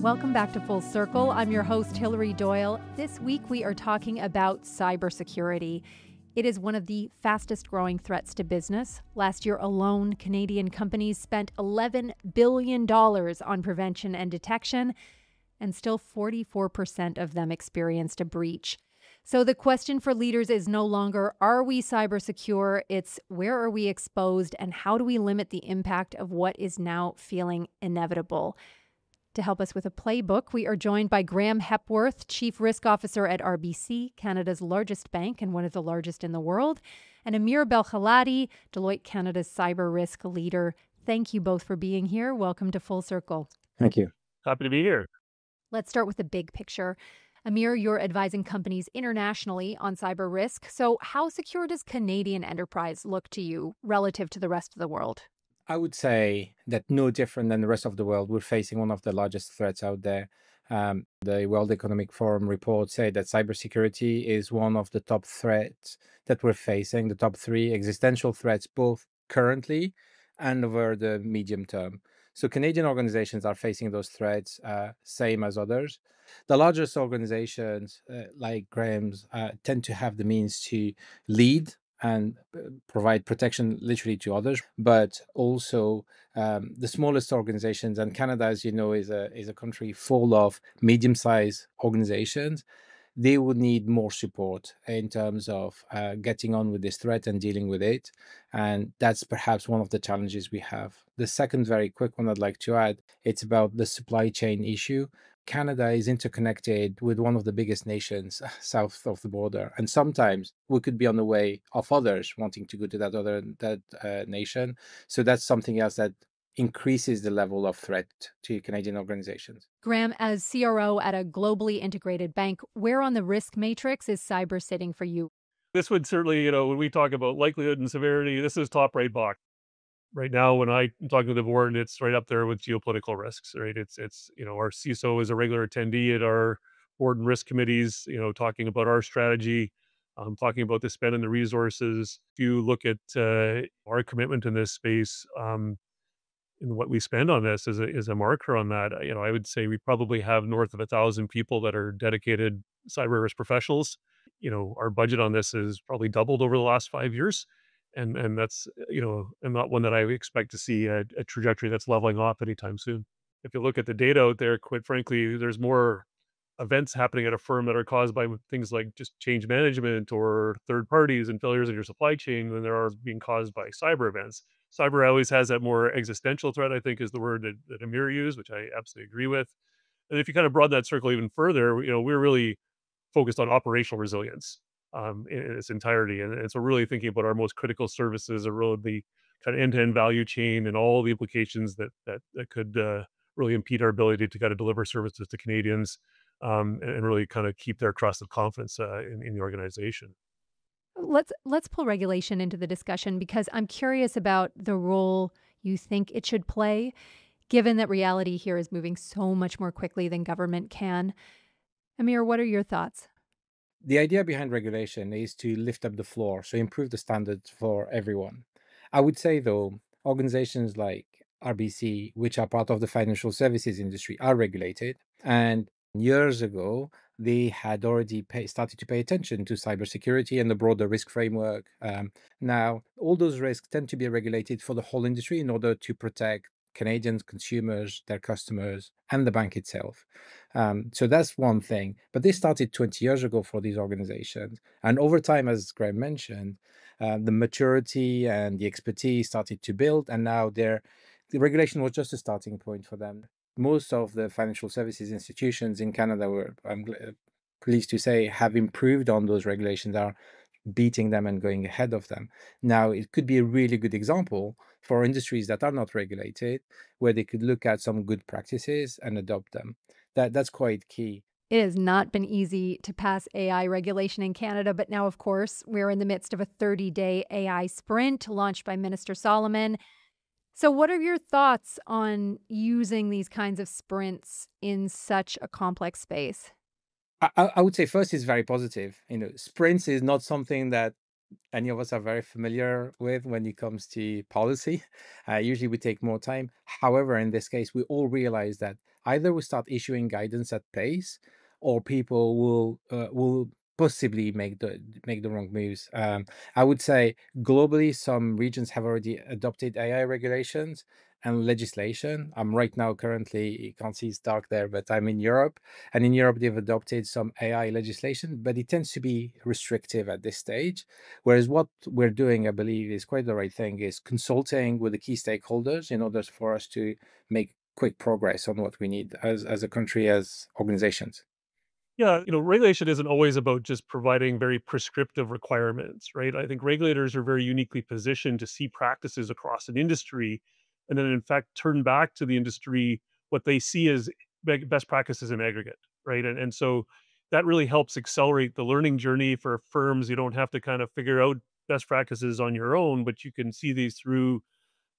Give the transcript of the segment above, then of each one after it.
Welcome back to Full Circle. I'm your host, Hilary Doyle. This week we are talking about cybersecurity. It is one of the fastest growing threats to business. Last year alone, Canadian companies spent $11 billion on prevention and detection, and still 44% of them experienced a breach. So the question for leaders is no longer, are we cyber secure? It's where are we exposed and how do we limit the impact of what is now feeling inevitable? To help us with a playbook, we are joined by Graeme Hepworth, Chief Risk Officer at RBC, Canada's largest bank and one of the largest in the world, and Amir Belkhelladi, Deloitte Canada's cyber risk leader. Thank you both for being here. Welcome to Full Circle. Thank you. Happy to be here. Let's start with the big picture. Amir, you're advising companies internationally on cyber risk. So how secure does Canadian enterprise look to you relative to the rest of the world? I would say that no different than the rest of the world, we're facing one of the largest threats out there. The World Economic Forum report said that cybersecurity is one of the top threats that we're facing, the top three existential threats, both currently and over the medium term. So Canadian organizations are facing those threats, same as others. The largest organizations, like Graham's, tend to have the means to lead and provide protection literally to others, but also the smallest organizations. And Canada, as you know, is a country full of medium-sized organizations. They would need more support in terms of getting on with this threat and dealing with it. And that's perhaps one of the challenges we have. The second very quick one I'd like to add, it's about the supply chain issue. Canada is interconnected with one of the biggest nations south of the border. And sometimes we could be on the way of others wanting to go to that nation. So that's something else that increases the level of threat to Canadian organizations. Graeme, as CRO at a globally integrated bank, where on the risk matrix is cyber sitting for you? This would certainly, when we talk about likelihood and severity, this is top right box. Right now, when I'm talking to the board, it's right up there with geopolitical risks, right? It's our CISO is a regular attendee at our board and risk committees, talking about our strategy, talking about the spend and the resources. If you look at our commitment in this space, and what we spend on this is a marker on that. I would say we probably have north of 1,000 people that are dedicated cyber risk professionals. Our budget on this is probably doubled over the last 5 years. And that's, and not one that I expect to see a trajectory that's leveling off anytime soon. If you look at the data out there, quite frankly, there's more events happening at a firm that are caused by things like just change management or third parties and failures in your supply chain than there are being caused by cyber events. Cyber always has that more existential threat, I think is the word that Amir used, which I absolutely agree with. And if you kind of broaden that circle even further, we're really focused on operational resilience in its entirety. And so really thinking about our most critical services around the kind of end-to-end value chain and all the implications that could really impede our ability to kind of deliver services to Canadians and really kind of keep their trust and confidence in the organization. Let's pull regulation into the discussion because I'm curious about the role you think it should play, given that reality here is moving so much more quickly than government can. Amir, what are your thoughts? The idea behind regulation is to lift up the floor, so improve the standards for everyone. I would say, though, organizations like RBC, which are part of the financial services industry, are regulated. And years ago, they had already started to pay attention to cybersecurity and the broader risk framework. Now, all those risks tend to be regulated for the whole industry in order to protect Canadians, consumers, their customers, and the bank itself. So that's one thing. But they started 20 years ago for these organizations. And over time, as Graeme mentioned, the maturity and the expertise started to build. And now the regulation was just a starting point for them. Most of the financial services institutions in Canada I'm pleased to say, have improved on those regulations, are beating them and going ahead of them. Now, it could be a really good example for industries that are not regulated, where they could look at some good practices and adopt them. That's quite key. It has not been easy to pass AI regulation in Canada, but now, of course, we're in the midst of a 30-day AI sprint launched by Minister Solomon. So what are your thoughts on using these kinds of sprints in such a complex space? I would say first is very positive. Sprints is not something that any of us are very familiar with when it comes to policy. Usually we take more time. However, in this case, we all realize that either we start issuing guidance at pace, or people will possibly make the wrong moves. I would say globally, some regions have already adopted AI regulations and legislation. I'm right now currently, you can't see it's dark there, but I'm in Europe, and in Europe they've adopted some AI legislation, but it tends to be restrictive at this stage. Whereas what we're doing, I believe, is quite the right thing, is consulting with the key stakeholders in order for us to make quick progress on what we need as a country, as organizations. Yeah, regulation isn't always about just providing very prescriptive requirements, right? I think regulators are very uniquely positioned to see practices across an industry and then, in fact, turn back to the industry what they see as best practices in aggregate, right? And so that really helps accelerate the learning journey for firms. You don't have to kind of figure out best practices on your own, but you can see these through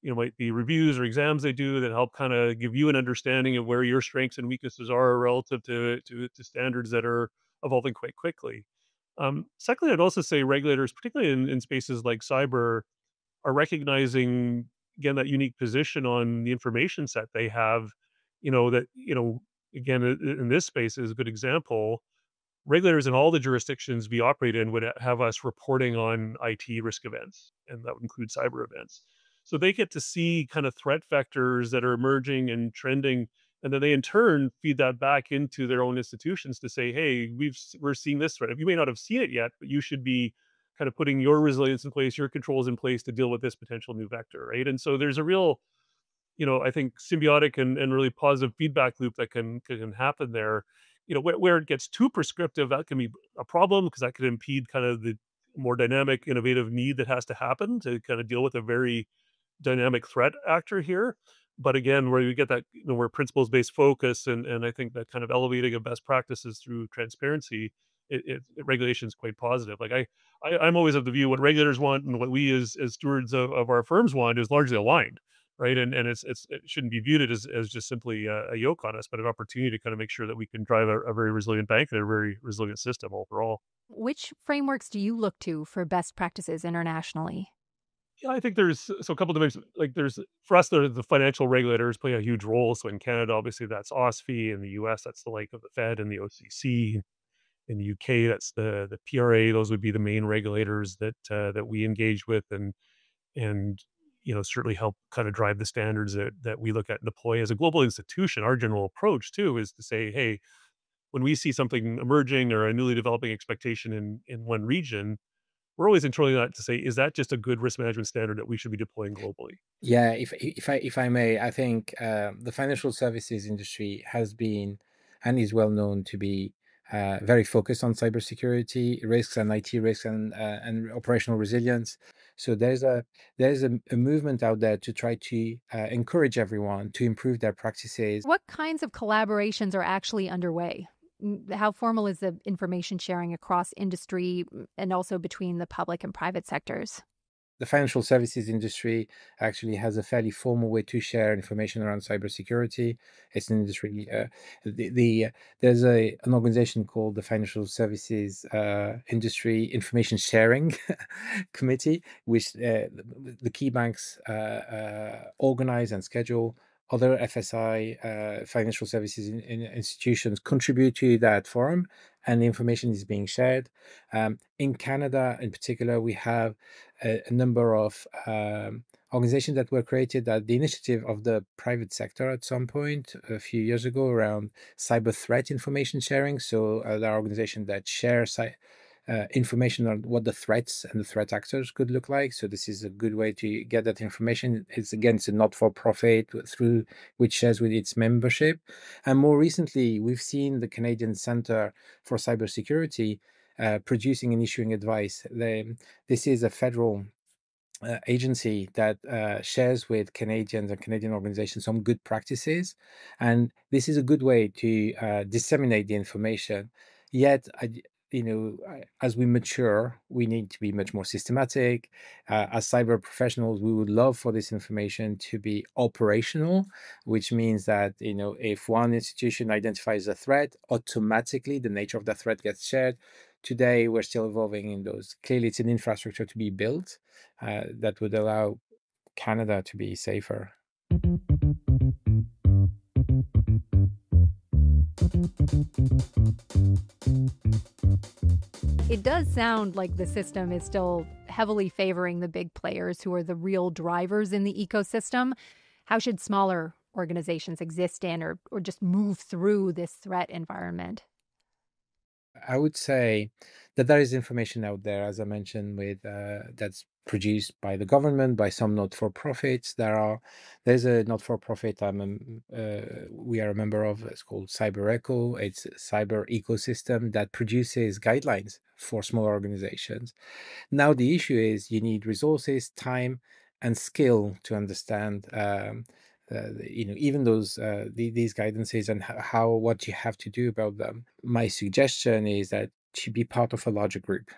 might be reviews or exams they do that help kind of give you an understanding of where your strengths and weaknesses are relative to standards that are evolving quite quickly. Secondly, I'd also say regulators, particularly in spaces like cyber, are recognizing again that unique position on the information set they have. That again in this space is a good example. Regulators in all the jurisdictions we operate in would have us reporting on IT risk events, and that would include cyber events. So they get to see kind of threat vectors that are emerging and trending, and then they in turn feed that back into their own institutions to say, "Hey, we're seeing this threat. You may not have seen it yet, but you should be kind of putting your resilience in place, your controls in place to deal with this potential new vector." Right, and so there's a real I think symbiotic and really positive feedback loop that can happen there. Where it gets too prescriptive, that can be a problem because that could impede kind of the more dynamic, innovative need that has to happen to kind of deal with a very dynamic threat actor here. But again, where you get that, where principles based focus and I think that kind of elevating of best practices through transparency, regulation is quite positive. Like I'm always of the view what regulators want and what we as stewards of our firms want is largely aligned, right? And it shouldn't be viewed as just simply a yoke on us, but an opportunity to kind of make sure that we can drive a very resilient bank and a very resilient system overall. Which frameworks do you look to for best practices internationally? Yeah, I think there's a couple of dimensions. Like there's for us, the financial regulators play a huge role. So in Canada, obviously that's OSFI. In the US, that's the like of the Fed and the OCC. In the UK, that's the PRA. Those would be the main regulators that we engage with and certainly help kind of drive the standards that we look at and deploy as a global institution. Our general approach too is to say, hey, when we see something emerging or a newly developing expectation in one region, we're always controlling that to say, is that just a good risk management standard that we should be deploying globally? Yeah, if I may, I think the financial services industry has been and is well known to be very focused on cybersecurity risks and IT risks and operational resilience. So there's a movement out there to try to encourage everyone to improve their practices. What kinds of collaborations are actually underway? How formal is the information sharing across industry and also between the public and private sectors? The financial services industry actually has a fairly formal way to share information around cybersecurity. It's an industry. There's an organization called the Financial Services Industry Information Sharing Committee, which the key banks organize and schedule. Other FSI financial services institutions contribute to that forum, and the information is being shared. In Canada, in particular, we have a number of organizations that were created at the initiative of the private sector at some point a few years ago around cyber threat information sharing. So there are organizations that share information on what the threats and the threat actors could look like. So this is a good way to get that information. It's a not-for-profit through which shares with its membership. And more recently, we've seen the Canadian Centre for Cybersecurity producing and issuing advice. This is a federal agency that shares with Canadians and Canadian organizations some good practices. And this is a good way to disseminate the information. Yet, as we mature, we need to be much more systematic. As cyber professionals, we would love for this information to be operational, which means that, if one institution identifies a threat, automatically the nature of the threat gets shared. today we're still evolving in those. Clearly, it's an infrastructure to be built that would allow Canada to be safer. It does sound like the system is still heavily favoring the big players who are the real drivers in the ecosystem. How should smaller organizations exist in or just move through this threat environment? I would say that there is information out there, as I mentioned, with that's produced by the government, by some not-for-profits. There's a not-for-profit we are a member of. It's called CyberEco. It's a cyber ecosystem that produces guidelines for small organizations. Now the issue is you need resources, time, and skill to understand. Even these guidances and how what you have to do about them. My suggestion is that to be part of a larger group,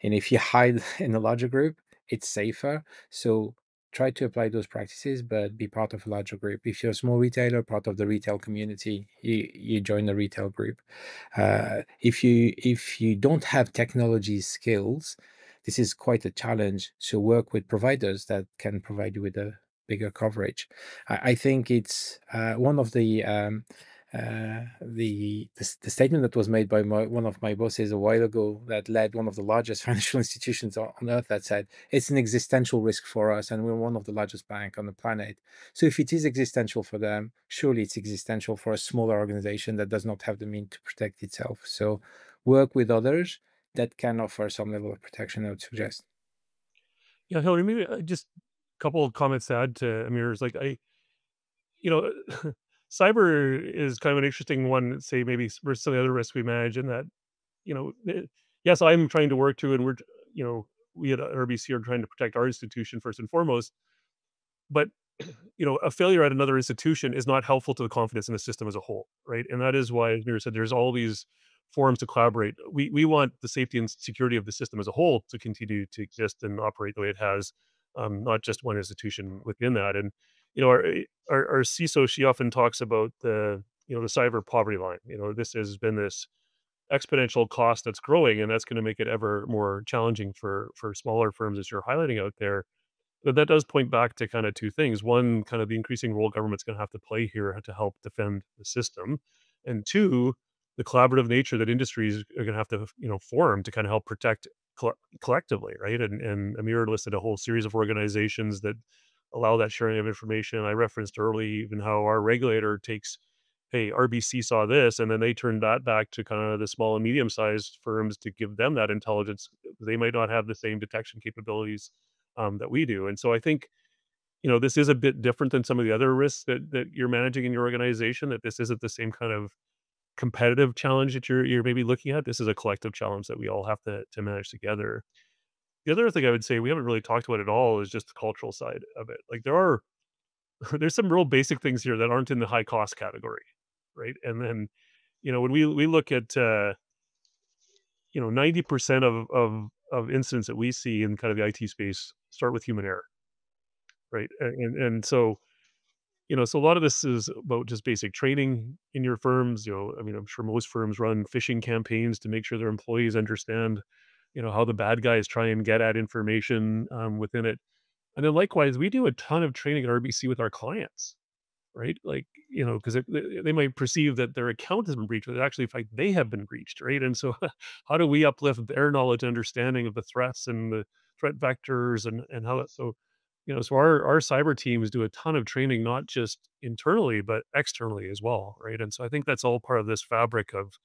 and if you hide in a larger group, it's safer. So try to apply those practices, but be part of a larger group. If you're a small retailer, part of the retail community, you join the retail group. If you don't have technology skills, this is quite a challenge. So work with providers that can provide you with a bigger coverage. I think it's one of the statement that was made by one of my bosses a while ago that led one of the largest financial institutions on earth, that said it's an existential risk for us, and we're one of the largest bank on the planet. So if it is existential for them, surely it's existential for a smaller organization that does not have the means to protect itself. So work with others that can offer some level of protection, I would suggest. Yeah, Hillary, maybe just a couple of comments to add to Amir's. Like, you know, cyber is kind of an interesting one. Say maybe versus some of the other risks we manage, in that, yes, I'm trying to work to, and you know, we at RBC are trying to protect our institution first and foremost. But a failure at another institution is not helpful to the confidence in the system as a whole, right? And that is why, as Mira said, there's all these forums to collaborate. We want the safety and security of the system as a whole to continue to exist and operate the way it has, not just one institution within that. And our CISO, she often talks about the cyber poverty line. This has been this exponential cost that's growing, and that's going to make it ever more challenging for smaller firms, as you're highlighting out there. But that does point back to kind of two things. One, kind of the increasing role government's going to have to play here to help defend the system. And two, the collaborative nature that industries are going to have to, form to kind of help protect collectively, right? And Amir listed a whole series of organizations that allow that sharing of information. I referenced early even how our regulator takes, hey, RBC saw this, and then they turned that back to kind of the small and medium-sized firms to give them that intelligence. They might not have the same detection capabilities that we do. And so I think, this is a bit different than some of the other risks that you're managing in your organization, that this isn't the same kind of competitive challenge that you're maybe looking at. This is a collective challenge that we all have to manage together. The other thing I would say we haven't really talked about at all is just the cultural side of it. Like, there's some real basic things here that aren't in the high cost category, right? And then, when we look at 90% of incidents that we see in kind of the IT space start with human error, right? And so, so a lot of this is about just basic training in your firms. I mean, I'm sure most firms run phishing campaigns to make sure their employees understand, how the bad guys try and get at information within it. And then likewise, we do a ton of training at RBC with our clients, right? Like, because they might perceive that their account has been breached, but actually, in fact, they have been breached, right? And so, how do we uplift their knowledge and understanding of the threats and the threat vectors, and how that? So, so our cyber teams do a ton of training, not just internally but externally as well, right? And so I think that's all part of this fabric of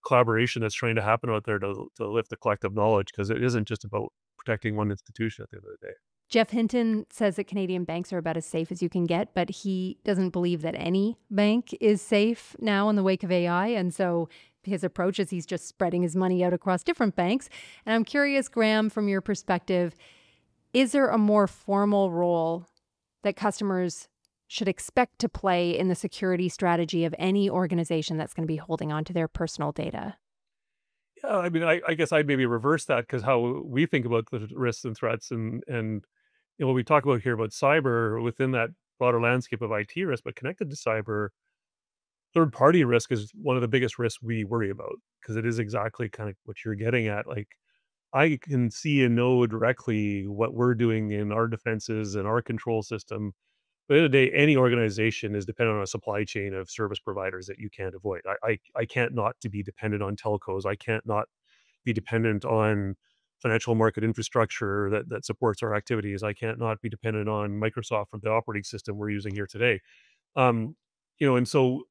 collaboration that's trying to happen out there to lift the collective knowledge, because it isn't just about protecting one institution at the end of the day. Jeff Hinton says that Canadian banks are about as safe as you can get, but he doesn't believe that any bank is safe now in the wake of AI. And so his approach is he's just spreading his money out across different banks. And I'm curious, Graeme, from your perspective, is there a more formal role that customers should expect to play in the security strategy of any organization that's going to be holding on to their personal data? Yeah, I mean, I guess I'd maybe reverse that, because how we think about the risks and threats, and what we talk about here about cyber within that broader landscape of IT risk, but connected to cyber, third-party risk is one of the biggest risks we worry about because it is exactly kind of what you're getting at. Like, I can see and know directly what we're doing in our defenses and our control system. But at the end of the day, any organization is dependent on a supply chain of service providers that you can't avoid. I can't not to be dependent on telcos. I can't not be dependent on financial market infrastructure that supports our activities. I can't not be dependent on Microsoft for the operating system we're using here today. Um, and so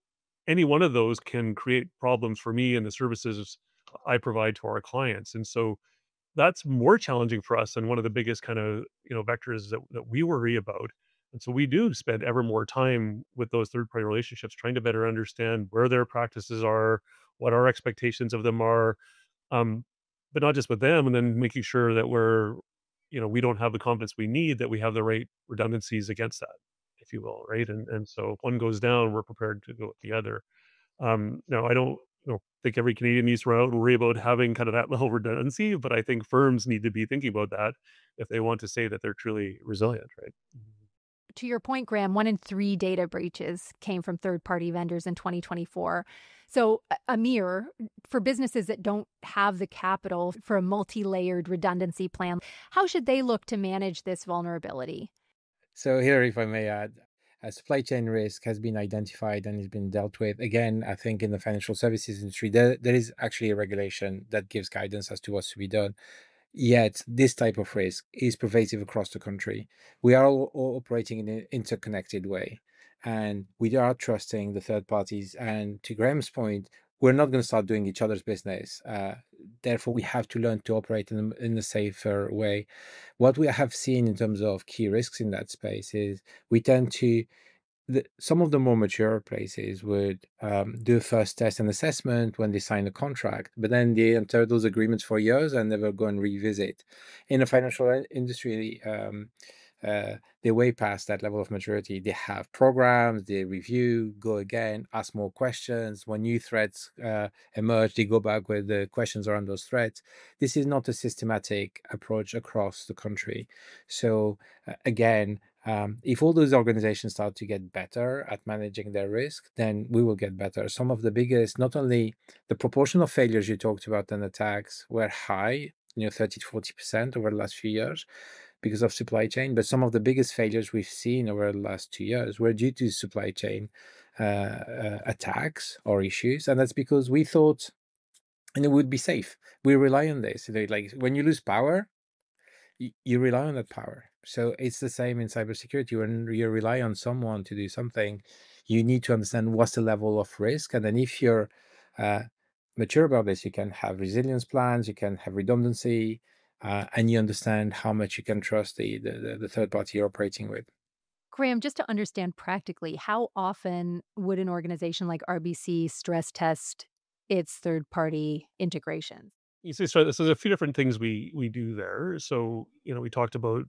any one of those can create problems for me and the services I provide to our clients. And so that's more challenging for us and one of the biggest kind of, vectors that we worry about. And so we do spend ever more time with those third party relationships, trying to better understand where their practices are, what our expectations of them are, um, but not just with them, and then making sure that we don't have the confidence we need, that we have the right redundancies against that, if you will, right? And so if one goes down, we're prepared to go with the other. No, I don't think every Canadian needs to run out and worry about having kind of that level of redundancy, but I think firms need to be thinking about that if they want to say that they're truly resilient, right? To your point, Graeme, 1 in 3 data breaches came from third-party vendors in 2024. So, Amir, for businesses that don't have the capital for a multi-layered redundancy plan, how should they look to manage this vulnerability? So here, if I may add, supply chain risk has been identified and has been dealt with. Again, I think in the financial services industry, there is actually a regulation that gives guidance as to what's to be done. Yet this type of risk is pervasive across the country. We are all operating in an interconnected way, and we are trusting the third parties. And to Graeme's point, we're not going to start doing each other's business. Therefore, we have to learn to operate in a safer way. What we have seen in terms of key risks in that space is we tend to some of the more mature places would do a first test and assessment when they sign a contract, but then they enter those agreements for years and never go and revisit. In the financial industry, they're way past that level of maturity. They have programs, they review, go again, ask more questions. When new threats emerge, they go back with the questions around those threats. This is not a systematic approach across the country. So again, if all those organizations start to get better at managing their risk, then we will get better. Some of the biggest, not only the proportion of failures you talked about and attacks were high, 30 to 40% over the last few years because of supply chain, but some of the biggest failures we've seen over the last 2 years were due to supply chain attacks or issues. And that's because we thought, it would be safe. We rely on this. Like when you lose power, you rely on that power. So it's the same in cybersecurity. When you rely on someone to do something, you need to understand what's the level of risk. And then if you're mature about this, you can have resilience plans, you can have redundancy, and you understand how much you can trust the third party you're operating with. Graeme, just to understand practically, how often would an organization like RBC stress test its third-party integrations? You see, so there's a few different things we do there. So, we talked about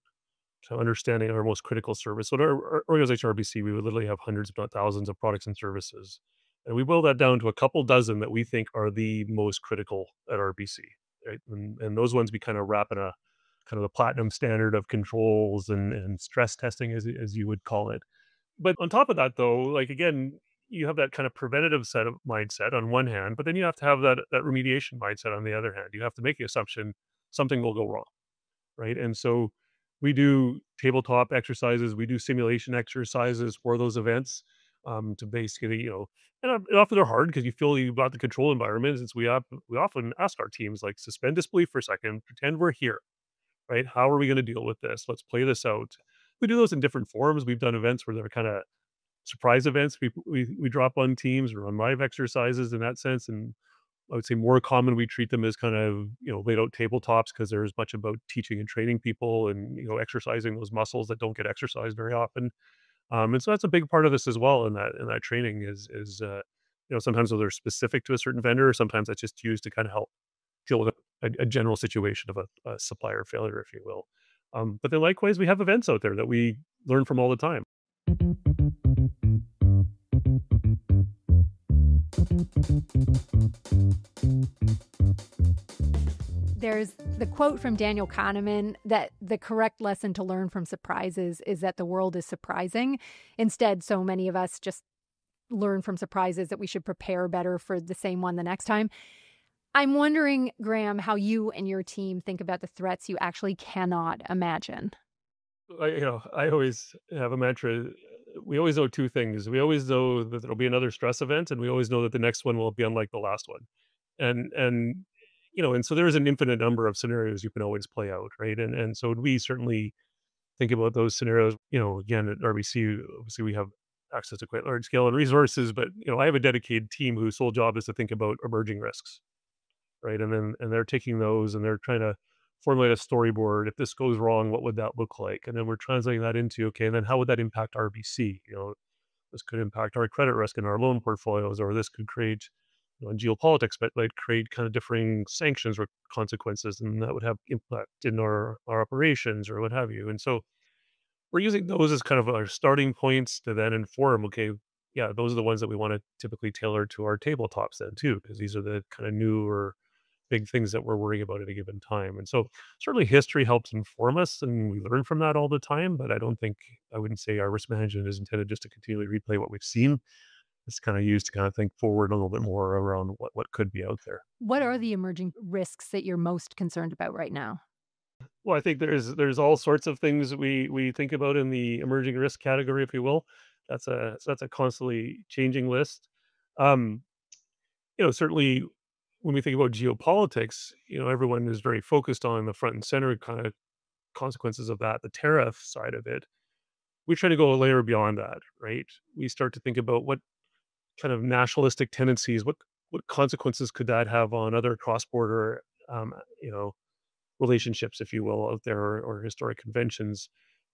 understanding our most critical service. So at our organization, RBC, we would literally have hundreds, if not thousands, of products and services. And we boil that down to a couple dozen that we think are the most critical at RBC, right? And those ones we kind of wrap in a kind of the platinum standard of controls and stress testing, as you would call it. But on top of that, though, like again, you have that kind of preventative set of mindset on one hand, but then you have to have that remediation mindset on the other hand. You have to make the assumption something will go wrong, right? And so we do tabletop exercises, we do simulation exercises for those events, to basically, and often they're hard because you feel you've got the control environment. Since we often ask our teams like suspend disbelief for a second, pretend we're here, right? How are we going to deal with this? Let's play this out. We do those in different forms. We've done events where they're kind of surprise events. We drop on teams or on live exercises in that sense, and I would say more common we treat them as kind of laid out tabletops because there's much about teaching and training people and exercising those muscles that don't get exercised very often. And so that's a big part of this as well. In that training is sometimes they're specific to a certain vendor, sometimes that's just used to kind of help deal with a general situation of a supplier failure, if you will. But then likewise, we have events out there that we learn from all the time. There's the quote from Daniel Kahneman that the correct lesson to learn from surprises is that the world is surprising. Instead, so many of us just learn from surprises, that we should prepare better for the same one the next time. I'm wondering, Graeme, how you and your team think about the threats you actually cannot imagine. I always have a mantra. We always know two things. We always know that there'll be another stress event, and we always know that the next one will be unlike the last one. And and so there is an infinite number of scenarios you can always play out, right? And so we certainly think about those scenarios. Again at RBC, obviously we have access to quite large scale and resources, but I have a dedicated team whose sole job is to think about emerging risks, right? And they're taking those and they're trying to formulate a storyboard. If this goes wrong, what would that look like? And then we're translating that into, okay, and then how would that impact RBC? This could impact our credit risk in our loan portfolios, or this could create in geopolitics, but like create kind of differing sanctions or consequences, and that would have impact in our operations or what have you. And so we're using those as kind of our starting points to then inform, okay, yeah, those are the ones that we want to typically tailor to our tabletops then too, because these are the kind of newer big things that we're worrying about at a given time. And so certainly history helps inform us and we learn from that all the time. But I wouldn't say our risk management is intended just to continually replay what we've seen. It's kind of used to kind of think forward a little bit more around what could be out there. What are the emerging risks that you're most concerned about right now? Well, I think there's all sorts of things that we think about in the emerging risk category, if you will. That's a constantly changing list. Um, Certainly when we think about geopolitics, everyone is very focused on the front and center kind of consequences of that, the tariff side of it. We try to go a layer beyond that, right? We start to think about what kind of nationalistic tendencies, what consequences could that have on other cross-border, um, you know, relationships, if you will, out there, or historic conventions.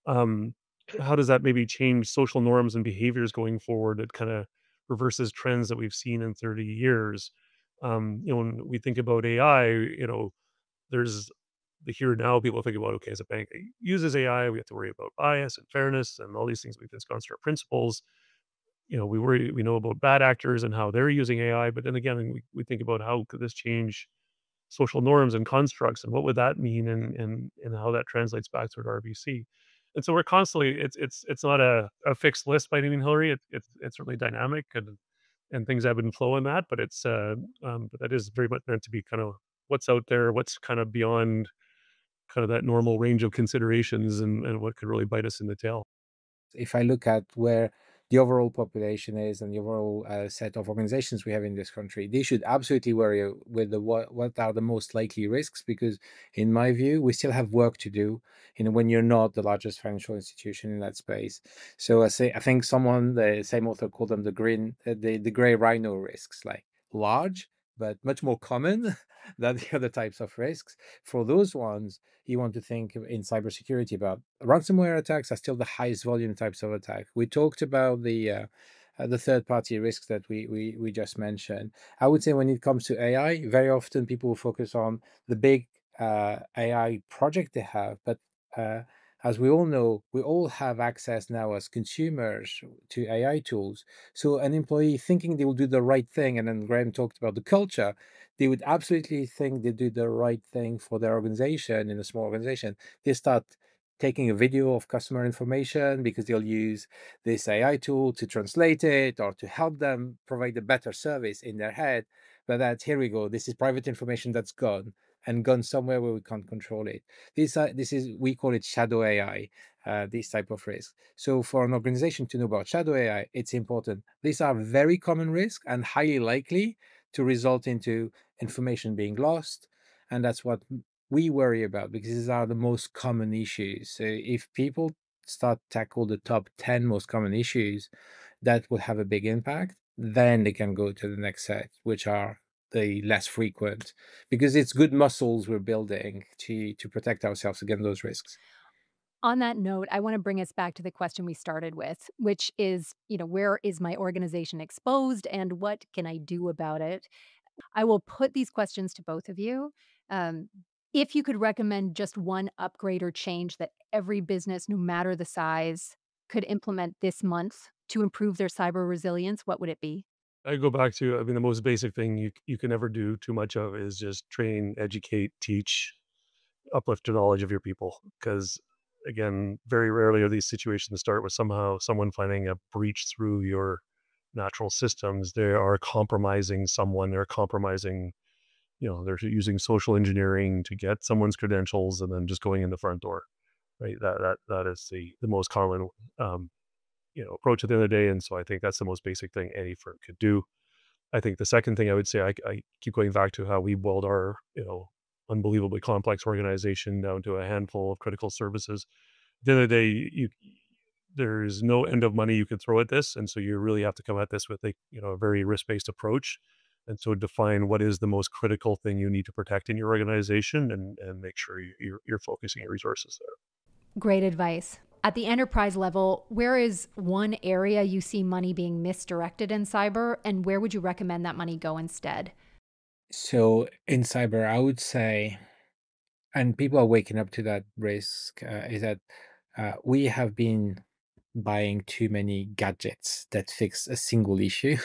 Um, how does that maybe change social norms and behaviors going forward? It kind of reverses trends that we've seen in 30 years. When we think about AI, there's the here and now. People think about, okay, as a bank that uses AI, we have to worry about bias and fairness and all these things. We've discussed our principles. We know about bad actors and how they're using AI, but then again, we think about how could this change social norms and constructs, and what would that mean, and how that translates back to RBC. And so we're constantly, it's not a fixed list by any means, Hillary. It's certainly dynamic, and things ebb and flow in that, but but that is very much meant to be kind of what's out there, what's kind of beyond kind of that normal range of considerations, and what could really bite us in the tail. If I look at where the overall population is and the overall set of organizations we have in this country, they should absolutely worry with what are the most likely risks, because in my view, we still have work to do, when you're not the largest financial institution in that space. So I think the same author called them the gray rhino risks, like large, but much more common than the other types of risks. For those ones, you want to think in cybersecurity about ransomware attacks are still the highest volume types of attack. We talked about the third party risks that we just mentioned. I would say when it comes to AI, very often people focus on the big AI project they have, but uh, as we all know, we all have access now as consumers to AI tools. So an employee thinking they will do the right thing, and then Graeme talked about the culture, they would absolutely think they do the right thing for their organization. In a small organization, they start taking a video of customer information because they'll use this AI tool to translate it or to help them provide a better service in their head. But here we go. This is private information that's gone and gone somewhere where we can't control it. We call it shadow AI. This type of risk. So for an organization to know about shadow AI, it's important. These are very common risks and highly likely to result into information being lost, and that's what we worry about, because these are the most common issues. So if people start tackle the top 10 most common issues, that will have a big impact. Then they can go to the next set, which are the less frequent, because it's good muscles we're building to protect ourselves against those risks. On that note, I want to bring us back to the question we started with, which is, where is my organization exposed and what can I do about it? I will put these questions to both of you. Um, if you could recommend just one upgrade or change that every business, no matter the size, could implement this month to improve their cyber resilience, what would it be? I go back to, I mean, the most basic thing you can never do too much of is just train, educate, teach, uplift the knowledge of your people. Because again, very rarely are these situations start with somehow someone finding a breach through your natural systems, they are compromising someone, they're compromising, they're using social engineering to get someone's credentials and then just going in the front door, right? That is the most common approach at the end of the day. And so I think that's the most basic thing any firm could do. I think the second thing I would say, I keep going back to how we boiled our, unbelievably complex organization down to a handful of critical services. At the end of the day, there's no end of money you can throw at this. And so you really have to come at this with a very risk-based approach. And so define what is the most critical thing you need to protect in your organization and make sure you're focusing your resources there. Great advice. At the enterprise level, where is one area you see money being misdirected in cyber, and where would you recommend that money go instead? So in cyber, I would say, and people are waking up to that risk, is that we have been buying too many gadgets that fix a single issue.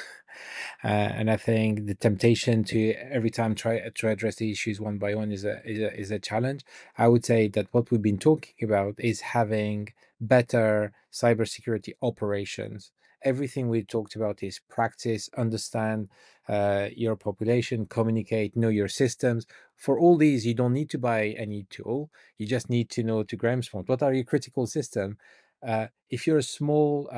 And I think the temptation to every time try to address the issues one by one is a challenge. I would say that what we've been talking about is having better cybersecurity operations. Everything we talked about is practice, understand your population, communicate, know your systems. For all these, you don't need to buy any tool. You just need to know, to Graham's point, what are your critical system. If you're a small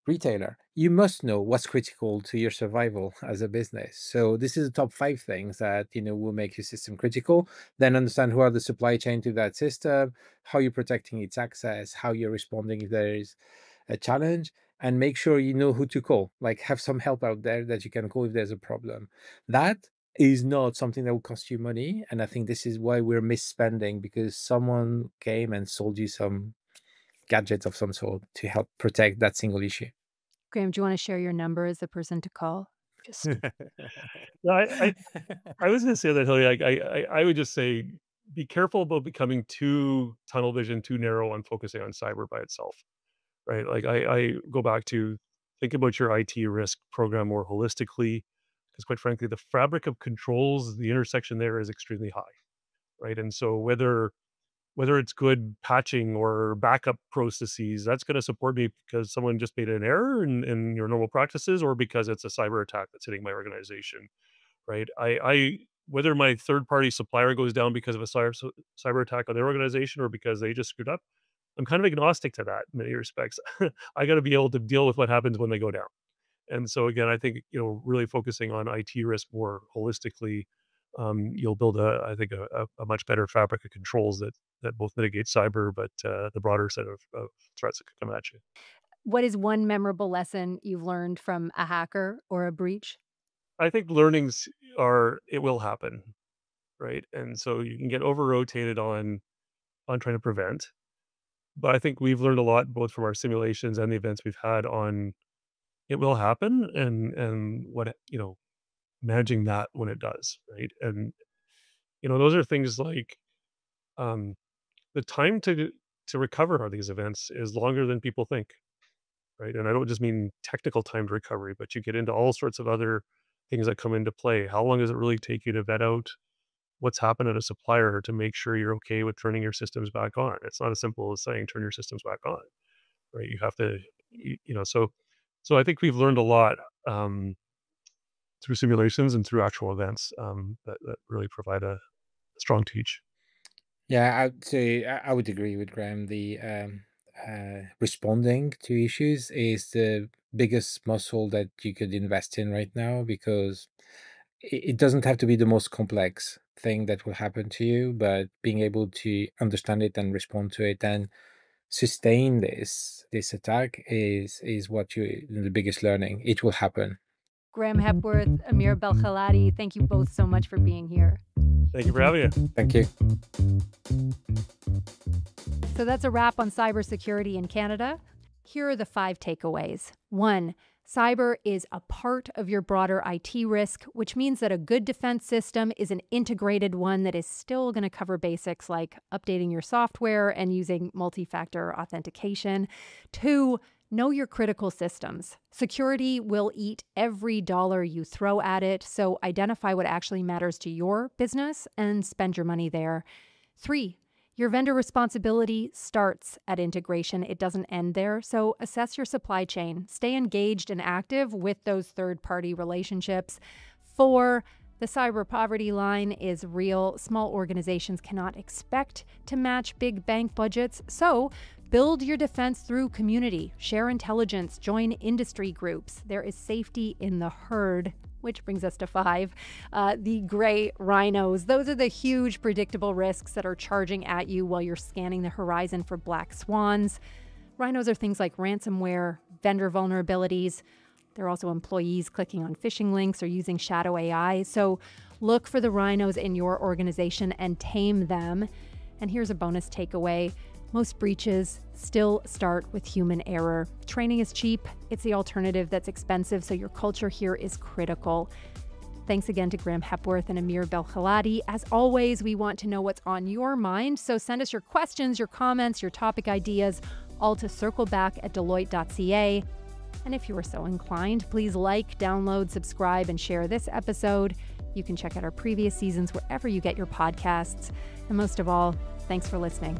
retailer, you must know what's critical to your survival as a business. So this is the top 5 things that will make your system critical. Then understand who are the supply chain to that system, how you're protecting its access, how you're responding if there is a challenge, and make sure you know who to call. Like, have some help out there that you can call if there's a problem. That is not something that will cost you money, and I think this is why we're misspending, because someone came and sold you some gadgets of some sort to help protect that single issue. Graeme, do you want to share your number as the person to call? Just No, I was going to say that, Hilary. I would just say be careful about becoming too tunnel vision, too narrow on focusing on cyber by itself, right? Like I go back to think about your IT risk program more holistically, because quite frankly, the fabric of controls, the intersection there is extremely high, right? And so whether it's good patching or backup processes, that's going to support me because someone just made an error in your normal practices, or because it's a cyber attack that's hitting my organization, right? I whether my third party supplier goes down because of a cyber attack on their organization or because they just screwed up, I'm kind of agnostic to that in many respects. I got to be able to deal with what happens when they go down. And so again, I think really focusing on IT risk more holistically, you'll build I think a much better fabric of controls that both mitigate cyber, but the broader set of threats that could come at you. what is one memorable lesson you've learned from a hacker or a breach? I think learnings it will happen, right? And so you can get over rotated on trying to prevent, but I think we've learned a lot both from our simulations and the events we've had on it will happen and what managing that when it does, right? And those are things like um, the time to recover on these events is longer than people think, right? And I don't just mean technical time to recovery, but you get into all sorts of other things that come into play. How long does it really take you to vet out what's happened at a supplier to make sure you're okay with turning your systems back on? It's not as simple as saying turn your systems back on, right? You have to, so I think we've learned a lot through simulations and through actual events that really provide a strong teach. Yeah, I'd say I would agree with Graham. The responding to issues is the biggest muscle that you could invest in right now, because it doesn't have to be the most complex thing that will happen to you, but being able to understand it and respond to it and sustain this attack is what you the biggest learning. It will happen. Graeme Hepworth, Amir Belkhelladi, thank you both so much for being here. Thank you for having us. Thank you. So that's a wrap on cybersecurity in Canada. Here are the 5 takeaways. 1, cyber is a part of your broader IT risk, which means that a good defense system is an integrated one that is still going to cover basics like updating your software and using multi-factor authentication. 2, know your critical systems. Security will eat every dollar you throw at it, so identify what actually matters to your business and spend your money there. 3, Your vendor responsibility starts at integration. It doesn't end there. So assess your supply chain. Stay engaged and active with those third-party relationships. 4, the cyber poverty line is real. Small organizations cannot expect to match big bank budgets. So build your defense through community. Share intelligence. Join industry groups. There is safety in the herd. Which brings us to 5, the gray rhinos. Those are the huge predictable risks that are charging at you while you're scanning the horizon for black swans. Rhinos are things like ransomware, vendor vulnerabilities. They're also employees clicking on phishing links or using shadow AI. So look for the rhinos in your organization and tame them. And here's a bonus takeaway. Most breaches still start with human error. Training is cheap. It's the alternative that's expensive, so your culture here is critical. Thanks again to Graeme Hepworth and Amir Belkhelladi. As always, we want to know what's on your mind, so send us your questions, your comments, your topic ideas, all to circleback@deloitte.ca. And if you are so inclined, please like, download, subscribe, and share this episode. You can check out our previous seasons wherever you get your podcasts. And most of all, thanks for listening.